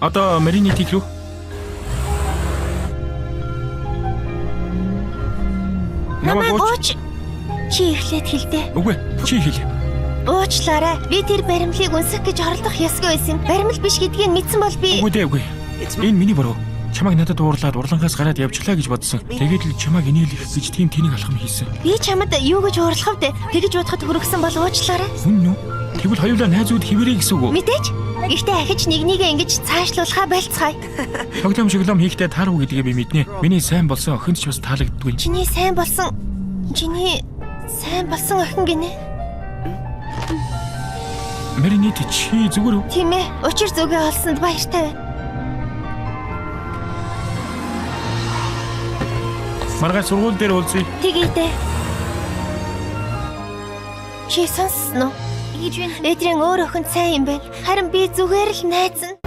Одоо Марины тийх рүү. Намайг ууч. Чи эхлээд хэлдэ. Үгүй, чи хэл. Уучлаарай. Би тэр баримлыг үнсэх гэж оролдох ёсгүй байсан. Баримл биш гэдгийг мэдсэн бол би. Үгүй дээ, үгүй. Энэ миний буруу. Чамайг надад уурлаад урлангаас гараад явчлаа гэж бодсон. Тэгээд л чамайг инээлэх гэж тийм тэнийг алхам хийсэн. Би чамд юу гэж уурлах вэ? Тэгэж бодоход хүргэсэн бол уучлаарай. Үнэн үү? Тэгвэл хоёулаа найзууд хэвэрээ гэсэн үг үү? Мэдээж. Гэхдээ ахиж нэгнийгээ ингэж цаашлуулахаа болцгоё. Тоглоом шоглоом хийхдээ тааруу гэдгийг би мэднэ. Миний сайн болсон охинд ч бас таалагддгүй. Чиний сайн болсон охин гинэ. Маринит чи зүгээр үү? Тийм ээ. Учир зүгээ олсонд баяртай байна. Маргааш сургууль дээр уулзъя. Тэгийдээ. Чи сонссноо? Эдрийн өөр охин сайн юм байна. Харин би зүгээр л найзан.